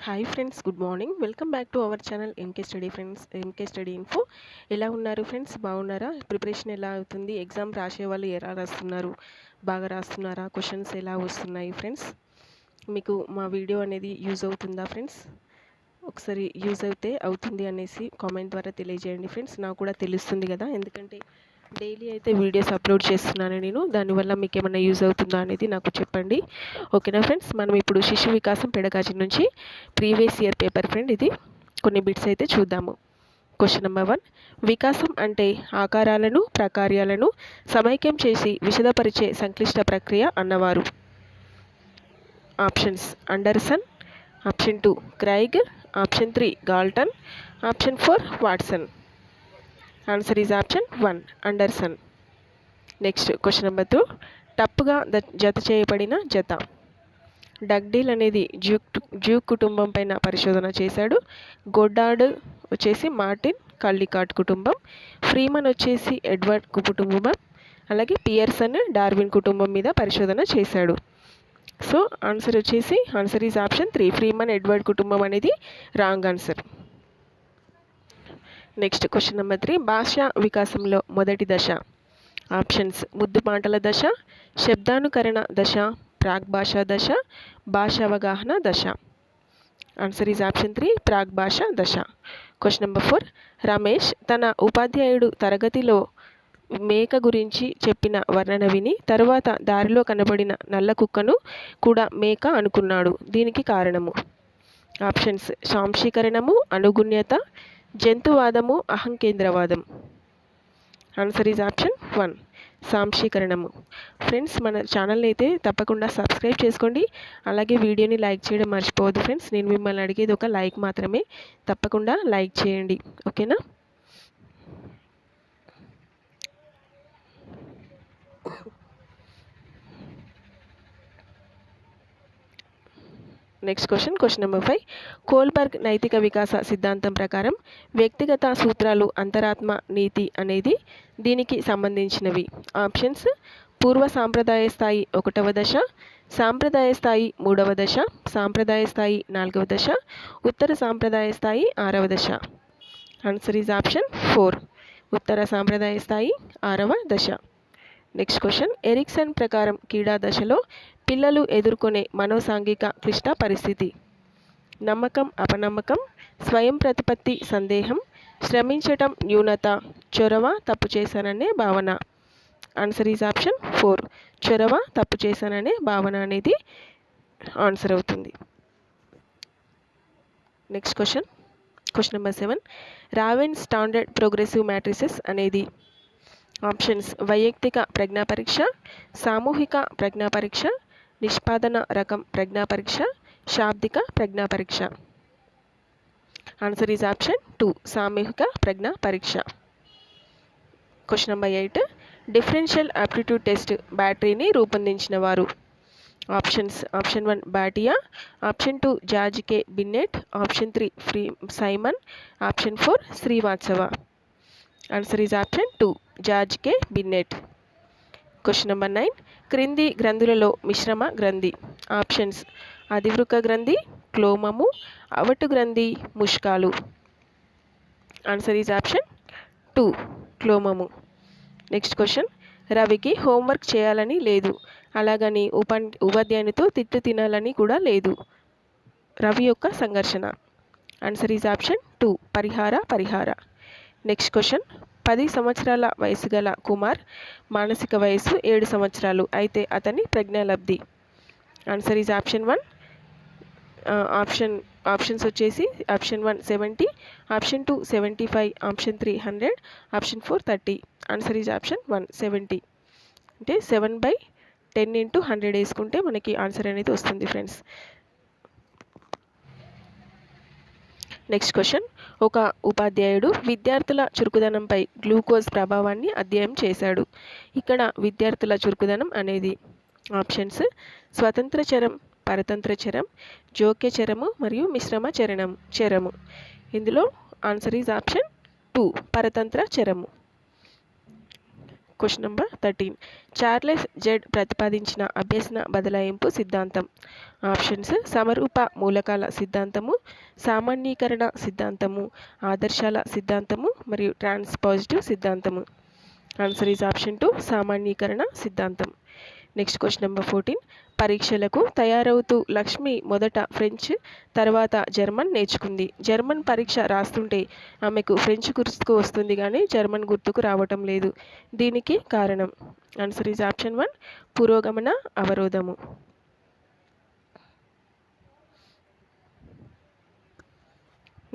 Hi friends, good morning. Welcome back to our channel MK study friends, MK study info. ఎలా ఉన్నారు friends? బాగున్నారా? Preparation ఎలా అవుతుంది? Exam రాసే వాళ్ళు ఎలా రాస్తున్నారు? బాగా రాస్తున్నారా? క్వశ్చన్స్ ఎలా వస్తున్నాయి ఫ్రెండ్స్? మీకు మా వీడియో అనేది యూజ్ అవుతుందా ఫ్రెండ్స్? ఒకసారి యూజ్ అవుతుంది అనేసి కామెంట్ ద్వారా తెలియజేయండి ఫ్రెండ్స్. నాకు కూడా తెలుస్తుంది కదా, ఎందుకంటే డైలీ అయితే వీడియోస్ అప్లోడ్ చేస్తున్నాను నేను. దానివల్ల మీకు ఏమైనా యూజ్ అవుతుందా అనేది నాకు చెప్పండి. ఓకేనా ఫ్రెండ్స్? మనం ఇప్పుడు శిశు వికాసం పెడగాజీ నుంచి ప్రీవియస్ ఇయర్ పేపర్ ఫ్రెండ్, ఇది కొన్ని బిట్స్ అయితే చూద్దాము. Question number 1. వికాసం అంటే ఆకారాలను ప్రకార్యాలను సమైక్యం చేసి విశదపరిచే సంక్లిష్ట ప్రక్రియ అన్నవారు. Options: Anderson, option 2 Craig, option 3 Galton, option 4 Watson. Answer is option 1 Anderson. Next question number 2. టప్పుగా జత చేయబడిన జత. డగ్డీల్ అనేది జ్యూక్ కుటుంబం పైన పరిశోధన చేశాడు. గొడ్డార్డ్ వచ్చేసి మార్టిన్ కల్లికాట్ కుటుంబం. ఫ్రీమన్ వచ్చేసి ఎడ్వర్డ్ కుటుంబం. అలాగే పియర్సన్ డార్విన్ కుటుంబం మీద పరిశోధన చేశాడు. సో ఆన్సర్ వచ్చేసి answer is option 3 Freeman Edward కుటుంబం అనేది wrong answer. Next question number 3. భాషా వికాసంలో మొదటి దశ. ఆప్షన్స్: ముద్దు మాటల దశ, శబ్దానుకరణ దశ, ప్రాగ్ భాషా దశ, భాషావగాహన దశ. ఆన్సర్ ఈజ్ ఆప్షన్ 3 ప్రాగ్ భాషా దశ. Question number 4. రమేష్ తన ఉపాధ్యాయుడు తరగతిలో మేక గురించి చెప్పిన వర్ణన విని తరువాత దారిలో కనబడిన నల్ల కుక్కను కూడా మేక అనుకున్నాడు. దీనికి కారణము. ఆప్షన్స్: సాంశీకరణము, అనుగుణ్యత, జంతువాదము, అహంకేంద్రవాదం. ఆన్సర్ ఈజ్ ఆప్షన్ 1 సాంశీకరణము. ఫ్రెండ్స్, మన ఛానల్ని అయితే తప్పకుండా సబ్స్క్రైబ్ చేసుకోండి. అలాగే వీడియోని లైక్ చేయడం మర్చిపోవద్దు ఫ్రెండ్స్. నేను మిమ్మల్ని అడిగేది ఒక లైక్ మాత్రమే. తప్పకుండా లైక్ చేయండి, ఓకేనా? Next question number 5. కోల్బర్గ్ నైతిక వికాస సిద్ధాంతం ప్రకారం వ్యక్తిగత సూత్రాలు అంతరాత్మ నీతి అనేది దీనికి సంబంధించినవి. ఆప్షన్స్: పూర్వ సాంప్రదాయ స్థాయి 1వ దశ, సాంప్రదాయ స్థాయి 3వ దశ, సాంప్రదాయ స్థాయి 4వ దశ, ఉత్తర సాంప్రదాయ స్థాయి 6వ దశ. ఆన్సర్ ఈజ్ ఆప్షన్ 4 ఉత్తర సాంప్రదాయ స్థాయి 6వ దశ. Next question. ఎరిక్సన్ ప్రకారం క్రీడా దశలో పిల్లలు ఎదుర్కొనే మనోసాంఘిక క్లిష్ట పరిస్థితి. నమ్మకం, అపనమ్మకం, స్వయం ప్రతిపత్తి, సందేహం, శ్రమించటం, న్యూనత, చొరవ, తప్పు చేశాననే భావన. ఆన్సర్ ఈజ్ ఆప్షన్ 4 చొరవ, తప్పు చేశాననే భావన అనేది ఆన్సర్ అవుతుంది. Next question number 7. Raven standard progressive matrices అనేది. ఆప్షన్స్: వైయక్తిక ప్రజ్ఞా పరీక్ష, సామూహిక ప్రజ్ఞా పరీక్ష, నిష్పాదన రకం ప్రజ్ఞా పరీక్ష, శాబ్దిక ప్రజ్ఞా పరీక్ష. ఆన్సర్ ఈజ్ ఆప్షన్ 2 సామూహిక ప్రజ్ఞా పరీక్ష. Question number 8. Differential aptitude test బ్యాటరీని రూపొందించిన వారు. Options: option 1 Bhatia, option 2 George K Binet, option 3 Simon, option 4 Srivastava. Answer is option 2 George K Binet. Question number 9. క్రింది గ్రంథులలో మిశ్రమ గ్రంథి. ఆప్షన్స్: అధివృక గ్రంథి, క్లోమము, అవటు గ్రంథి, ముష్కాలు. ఆన్సర్ ఈజ్ ఆప్షన్ 2 క్లోమము. Next question. రవికి హోంవర్క్ చేయాలని లేదు, అలాగని ఉపాధ్యాయునితో తిట్టు తినాలని కూడా లేదు. రవి యొక్క సంఘర్షణ. ఆన్సర్ ఈజ్ ఆప్షన్ 2 పరిహార. Next question. 10 సంవత్సరాల వయసు గల కుమార్ మానసిక వయసు 7 సంవత్సరాలు అయితే అతని ప్రజ్ఞాలబ్ధి. ఆన్సర్ ఈజ్ ఆప్షన్ 1 ఆప్షన్స్ వచ్చేసి option 1 70, option 2 75, option 3 100, option 4 30. Answer is option 1 70. అంటే 7/10 × 100 వేసుకుంటే మనకి ఆన్సర్ అనేది వస్తుంది ఫ్రెండ్స్. Next question. ఒక ఉపాధ్యాయుడు విద్యార్థుల చురుకుదనంపై గ్లూకోజ్ ప్రభావాన్ని అధ్యయనం చేశాడు. ఇక్కడ విద్యార్థుల చురుకుదనం అనేది ఆప్షన్స్: స్వతంత్ర చరం, పరతంత్ర చరం, జోక్య చరము మరియు మిశ్రమ చరము. ఇందులో ఆన్సర్ ఈజ్ ఆప్షన్ 2 పరతంత్ర చరము. Question number 13. చార్లెస్ జెడ్ ప్రతిపాదించిన అభ్యసన బదలాయింపు సిద్ధాంతం. ఆప్షన్స్: సమరూప మూలకాల సిద్ధాంతము, సామాన్యీకరణ సిద్ధాంతము, ఆదర్శాల సిద్ధాంతము మరియు ట్రాన్స్పాజిటివ్ సిద్ధాంతము. ఆన్సర్ ఈజ్ ఆప్షన్ 2, సామాన్యీకరణ సిద్ధాంతం. Next question number 14. పరీక్షలకు తయారవుతూ లక్ష్మి మొదట ఫ్రెంచ్, తర్వాత జర్మన్ నేర్చుకుంది. జర్మన్ పరీక్ష రాస్తుంటే ఆమెకు ఫ్రెంచ్ గుర్తుకు వస్తుంది కానీ జర్మన్ గుర్తుకు రావటం లేదు. దీనికి కారణం. ఆన్సర్ ఈజ్ ఆప్షన్ 1, పురోగమన అవరోధము.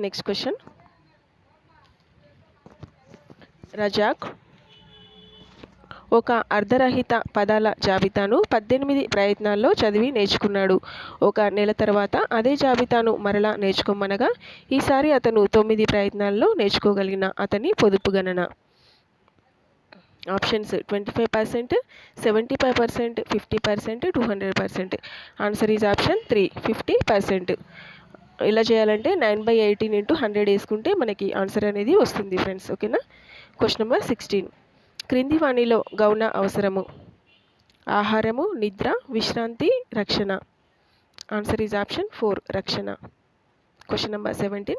Next question. రజాక్ ఒక అర్ధరహిత పదాల జాబితాను 18 ప్రయత్నాల్లో చదివి నేర్చుకున్నాడు. ఒక నెల తర్వాత అదే జాబితాను మరలా నేర్చుకోమనగా ఈసారి అతను 9 ప్రయత్నాల్లో నేర్చుకోగలిగిన అతని పొదుపు గణన. ఆప్షన్స్: 25%, 75%, 50%, 200%. Answer is option 3, 50%. ఇలా చేయాలంటే 9/18 × 100 వేసుకుంటే మనకి ఆన్సర్ అనేది వస్తుంది ఫ్రెండ్స్. ఓకేనా. Question number 16. క్రింది వాణిలో గౌణ అవసరము: ఆహారము, నిద్ర, విశ్రాంతి, రక్షణ. ఆన్సర్ ఈజ్ ఆప్షన్ 4, రక్షణ. Question number 17.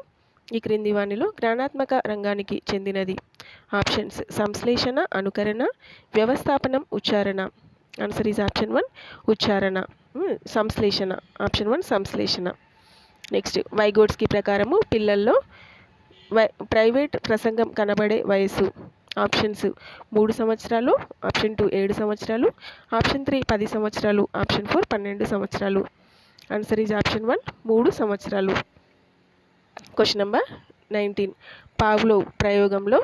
ఈ క్రింది వాణిలో జ్ఞానాత్మక రంగానికి చెందినది. ఆప్షన్స్: సంశ్లేషణ, అనుకరణ, వ్యవస్థాపనం, ఉచ్చారణ. ఆన్సర్ ఈజ్ ఆప్షన్ 1, ఉచ్చారణ. సంశ్లేషణ. ఆప్షన్ 1, సంశ్లేషణ. నెక్స్ట్, వైగోట్స్కి ప్రకారము పిల్లల్లో ప్రైవేట్ ప్రసంగం కనబడే వయస్సు. ఆప్షన్స్: 3 సంవత్సరాలు, ఆప్షన్ 2 7 సంవత్సరాలు, ఆప్షన్ 3 10 సంవత్సరాలు, ఆప్షన్ 4 12 సంవత్సరాలు. ఆన్సర్ ఈజ్ ఆప్షన్ 1, 3 సంవత్సరాలు. Question number 19. పావ్లోవ్ ప్రయోగంలో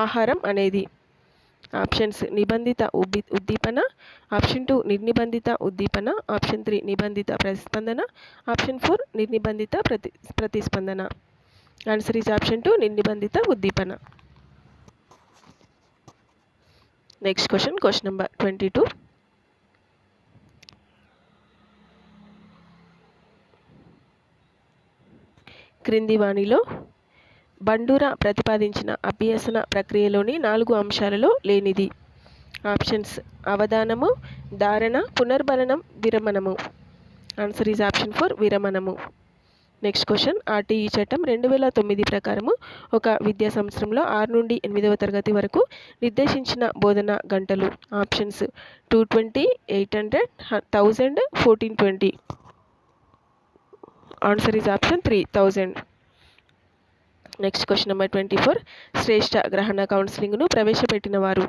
ఆహారం అనేది. ఆప్షన్స్: నిబంధిత ఉద్దీపన, ఆప్షన్ 2 నిర్నిబంధిత ఉద్దీపన, ఆప్షన్ 3 నిబంధిత ప్రతిస్పందన, ఆప్షన్ 4 నిర్నిబంధిత ప్రతిస్పందన. ఆన్సర్ ఈజ్ ఆప్షన్ 2, నిర్నిబంధిత ఉద్దీపన. Next question. Question number 22. క్రింది వాణిలో బండూరా ప్రతిపాదించిన అభ్యసన ప్రక్రియలోని 4 అంశాలలో లేనిది. ఆప్షన్స్: అవధానము, ధారణ, పునర్బలనం, విరమణము. ఆన్సర్ ఈజ్ ఆప్షన్ 4, విరమణము. Next question. ఆర్టీఈ చట్టం 2009 ప్రకారము ఒక విద్యా సంవత్సరంలో 6 నుండి 8వ తరగతి వరకు నిర్దేశించిన బోధన గంటలు. Options: 220, 800, 1000, 1420. Answer is option 3, 1000. Next question number 24. శ్రేష్ఠ గ్రహణ కౌన్సిలింగ్ను ప్రవేశపెట్టిన వారు.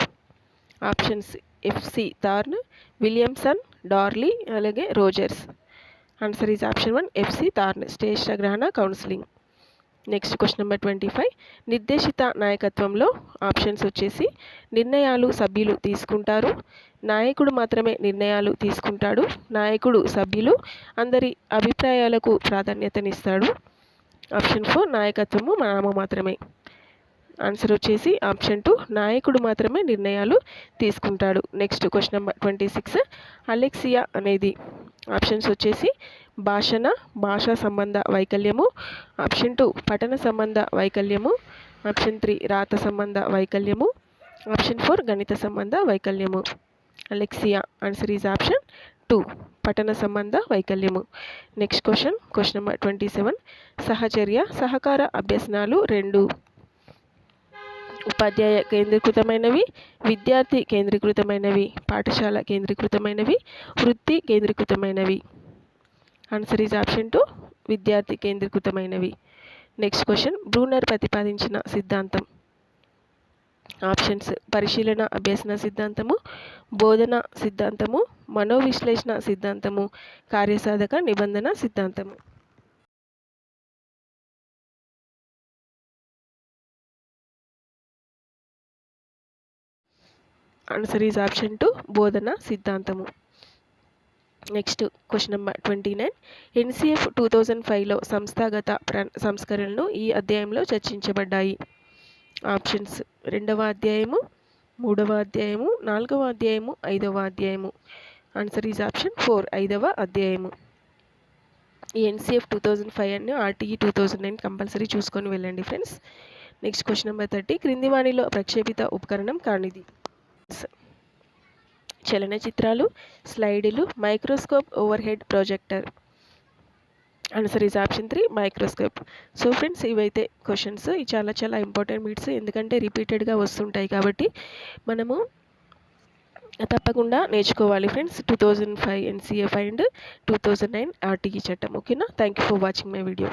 Options: FC Thorne, Williamson, Darley, అలాగే Rogers. Answer is option 1, FC Thorne, శ్రేష్ఠ గ్రహణ కౌన్సిలింగ్. Next question number 25. నిర్దేశిత నాయకత్వంలో ఆప్షన్స్ వచ్చేసి నిర్ణయాలు సభ్యులు తీసుకుంటారు, నాయకుడు మాత్రమే నిర్ణయాలు తీసుకుంటాడు, నాయకుడు సభ్యులు అందరి అభిప్రాయాలకు ప్రాధాన్యతనిస్తాడు, ఆప్షన్ 4 నాయకత్వము మనము మాత్రమే. ఆన్సర్ వచ్చేసి ఆప్షన్ 2, నాయకుడు మాత్రమే నిర్ణయాలు తీసుకుంటాడు. Next question number 26. అలెక్సియా అనేది. ఆప్షన్స్ వచ్చేసి భాషా సంబంధ వైకల్యము, ఆప్షన్ 2 పఠన సంబంధ వైకల్యము, ఆప్షన్ 3 రాత సంబంధ వైకల్యము, ఆప్షన్ 4 గణిత సంబంధ వైకల్యము. అలెక్సియా. ఆన్సర్ ఈజ్ ఆప్షన్ 2, పఠన సంబంధ వైకల్యము. Next question. Question number 27. సహచర్య, సహకార అభ్యసనాలు 2 ఉపాధ్యాయ కేంద్రీకృతమైనవి, విద్యార్థి కేంద్రీకృతమైనవి, పాఠశాల కేంద్రీకృతమైనవి, వృత్తి కేంద్రీకృతమైనవి. ఆన్సర్ ఈజ్ ఆప్షన్ 2, విద్యార్థి కేంద్రీకృతమైనవి. Next question. బ్రూనర్ ప్రతిపాదించిన సిద్ధాంతం. ఆప్షన్స్: పరిశీలన అభ్యసన సిద్ధాంతము, బోధన సిద్ధాంతము, మనోవిశ్లేషణ సిద్ధాంతము, కార్యసాధక నిబంధన సిద్ధాంతము. ఆన్సర్ ఈజ్ ఆప్షన్ 2, బోధన సిద్ధాంతము. Next question number 29. ఎన్సిఎఫ్ 2005లో సంస్థాగత సంస్కరణలు ఈ అధ్యాయంలో చర్చించబడ్డాయి. ఆప్షన్స్: 2వ అధ్యాయము, 3వ అధ్యాయము, 4వ అధ్యాయము, 5వ అధ్యాయము. ఆన్సర్ ఈజ్ ఆప్షన్ 4, 5వ అధ్యాయము. ఈ ఎన్సిఎఫ్ 2005 అన్ని ఆర్టీఈ 2009 కంపల్సరీ చూసుకొని వెళ్ళండి ఫ్రెండ్స్. నెక్స్ట్ క్వశ్చన్ నెంబర్ 30, క్రింది వాణిలో ప్రక్షేపిత ఉపకరణం కానిది. చలనచిత్రాలు, స్లైడులు, microscope, over head projector. Answer is option 3 microscope. So friends, ఇవైతే క్వశ్చన్స్. ఇవి చాలా చాలా ఇంపార్టెంట్ బిట్స్, ఎందుకంటే రిపీటెడ్గా వస్తుంటాయి కాబట్టి మనము తప్పకుండా నేర్చుకోవాలి ఫ్రెండ్స్. 2005 NCF అండ్ 2009 RTE చట్టం. ఓకేనా? Thank you for watching my video.